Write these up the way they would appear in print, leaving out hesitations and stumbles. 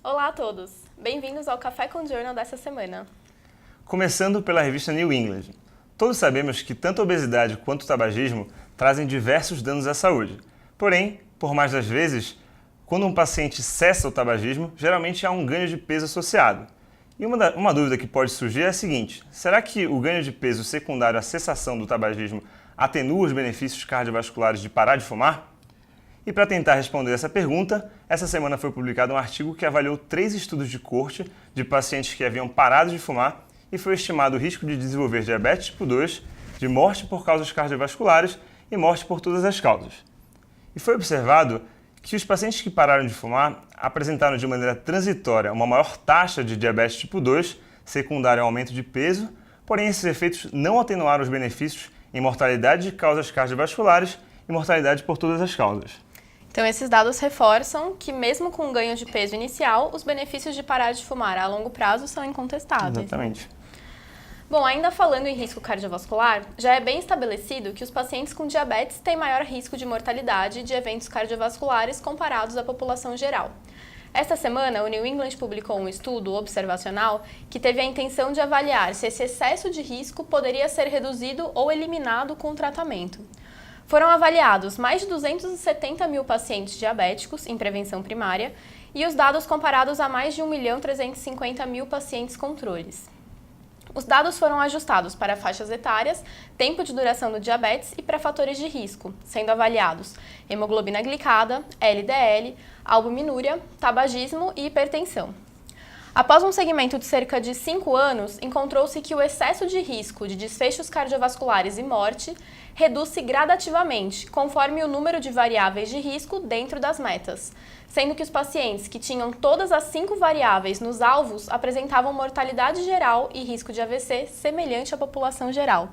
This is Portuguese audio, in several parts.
Olá a todos! Bem-vindos ao Café com Journal dessa semana. Começando pela revista New England. Todos sabemos que tanto a obesidade quanto o tabagismo trazem diversos danos à saúde. Porém, por mais das vezes, quando um paciente cessa o tabagismo, geralmente há um ganho de peso associado. E uma dúvida que pode surgir é a seguinte: será que o ganho de peso secundário à cessação do tabagismo atenua os benefícios cardiovasculares de parar de fumar? E para tentar responder essa pergunta, essa semana foi publicado um artigo que avaliou 3 estudos de coorte de pacientes que haviam parado de fumar e foi estimado o risco de desenvolver diabetes tipo 2, de morte por causas cardiovasculares e morte por todas as causas. E foi observado que os pacientes que pararam de fumar apresentaram de maneira transitória uma maior taxa de diabetes tipo 2, secundária ao aumento de peso, porém esses efeitos não atenuaram os benefícios em mortalidade de causas cardiovasculares e mortalidade por todas as causas. Então, esses dados reforçam que, mesmo com o ganho de peso inicial, os benefícios de parar de fumar a longo prazo são incontestáveis. Exatamente. Bom, ainda falando em risco cardiovascular, já é bem estabelecido que os pacientes com diabetes têm maior risco de mortalidade de eventos cardiovasculares comparados à população geral. Esta semana, o New England publicou um estudo observacional que teve a intenção de avaliar se esse excesso de risco poderia ser reduzido ou eliminado com o tratamento. Foram avaliados mais de 270 mil pacientes diabéticos em prevenção primária e os dados comparados a mais de 1.350.000 pacientes controles. Os dados foram ajustados para faixas etárias, tempo de duração do diabetes e para fatores de risco, sendo avaliados hemoglobina glicada, LDL, albuminúria, tabagismo e hipertensão. Após um segmento de cerca de 5 anos, encontrou-se que o excesso de risco de desfechos cardiovasculares e morte reduz-se gradativamente, conforme o número de variáveis de risco dentro das metas, sendo que os pacientes que tinham todas as 5 variáveis nos alvos apresentavam mortalidade geral e risco de AVC semelhante à população geral.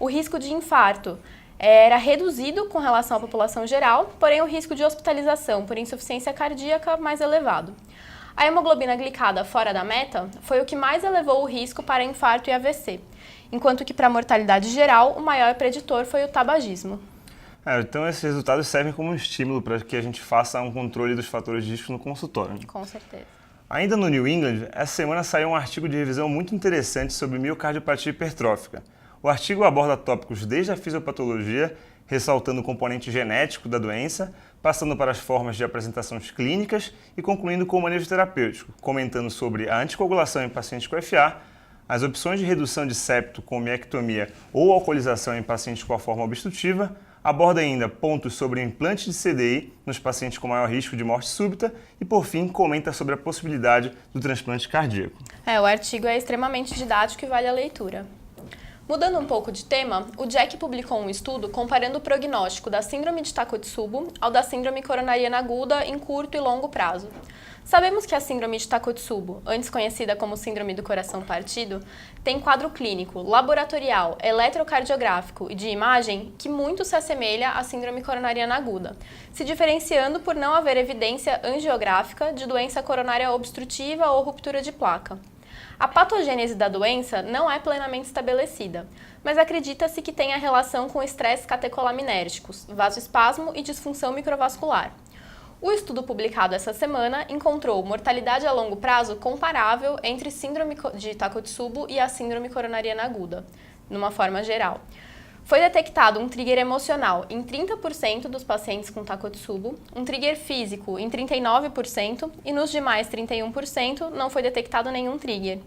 O risco de infarto era reduzido com relação à população geral, porém o risco de hospitalização por insuficiência cardíaca mais elevado. A hemoglobina glicada fora da meta foi o que mais elevou o risco para infarto e AVC, enquanto que para a mortalidade geral, o maior preditor foi o tabagismo. Então esses resultados servem como um estímulo para que a gente faça um controle dos fatores de risco no consultório. Com certeza. Ainda no New England, essa semana saiu um artigo de revisão muito interessante sobre miocardiopatia hipertrófica. O artigo aborda tópicos desde a fisiopatologia, ressaltando o componente genético da doença, passando para as formas de apresentações clínicas e concluindo com o manejo terapêutico, comentando sobre a anticoagulação em pacientes com FA, as opções de redução de septo com miectomia ou alcoolização em pacientes com a forma obstrutiva, aborda ainda pontos sobre o implante de CDI nos pacientes com maior risco de morte súbita e, por fim, comenta sobre a possibilidade do transplante cardíaco. O artigo é extremamente didático e vale a leitura. Mudando um pouco de tema, o JACC publicou um estudo comparando o prognóstico da síndrome de Takotsubo ao da síndrome coronariana aguda em curto e longo prazo. Sabemos que a síndrome de Takotsubo, antes conhecida como síndrome do coração partido, tem quadro clínico, laboratorial, eletrocardiográfico e de imagem que muito se assemelha à síndrome coronariana aguda, se diferenciando por não haver evidência angiográfica de doença coronária obstrutiva ou ruptura de placa. A patogênese da doença não é plenamente estabelecida, mas acredita-se que tenha relação com estresses catecolaminérgicos, vasoespasmo e disfunção microvascular. O estudo publicado essa semana encontrou mortalidade a longo prazo comparável entre síndrome de Takotsubo e a síndrome coronariana aguda, numa forma geral. Foi detectado um trigger emocional em 30% dos pacientes com Takotsubo, um trigger físico em 39% e nos demais 31% não foi detectado nenhum trigger.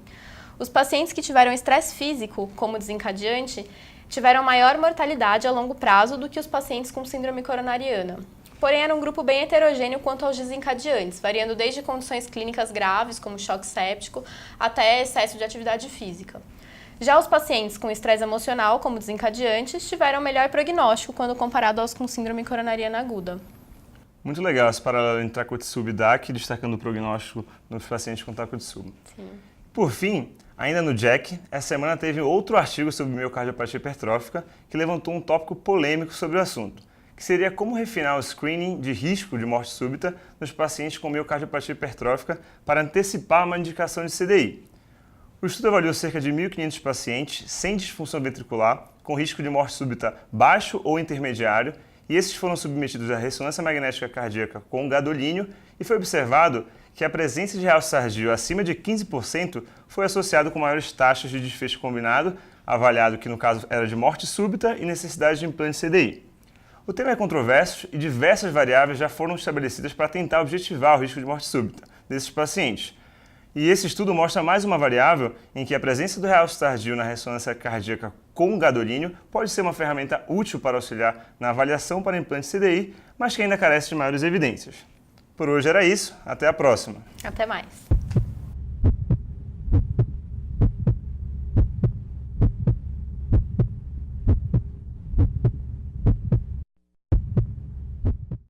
Os pacientes que tiveram estresse físico como desencadeante tiveram maior mortalidade a longo prazo do que os pacientes com síndrome coronariana. Porém, era um grupo bem heterogêneo quanto aos desencadeantes, variando desde condições clínicas graves, como choque séptico, até excesso de atividade física. Já os pacientes com estresse emocional, como desencadeantes, tiveram melhor prognóstico quando comparado aos com síndrome coronariana aguda. Muito legal esse paralelo entre Takotsubo e DAC, destacando o prognóstico nos pacientes com Takotsubo. Sim. Por fim, ainda no JACC, essa semana teve outro artigo sobre miocardiopatia hipertrófica que levantou um tópico polêmico sobre o assunto, que seria como refinar o screening de risco de morte súbita nos pacientes com miocardiopatia hipertrófica para antecipar uma indicação de CDI. O estudo avaliou cerca de 1.500 pacientes sem disfunção ventricular, com risco de morte súbita baixo ou intermediário, e esses foram submetidos à ressonância magnética cardíaca com gadolínio e foi observado que a presença de realce tardio acima de 15% foi associado com maiores taxas de desfecho combinado, avaliado que no caso era de morte súbita e necessidade de implante CDI. O tema é controverso e diversas variáveis já foram estabelecidas para tentar objetivar o risco de morte súbita desses pacientes. E esse estudo mostra mais uma variável em que a presença do realce tardio na ressonância cardíaca com gadolínio pode ser uma ferramenta útil para auxiliar na avaliação para implante CDI, mas que ainda carece de maiores evidências. Por hoje era isso, até a próxima. Até mais.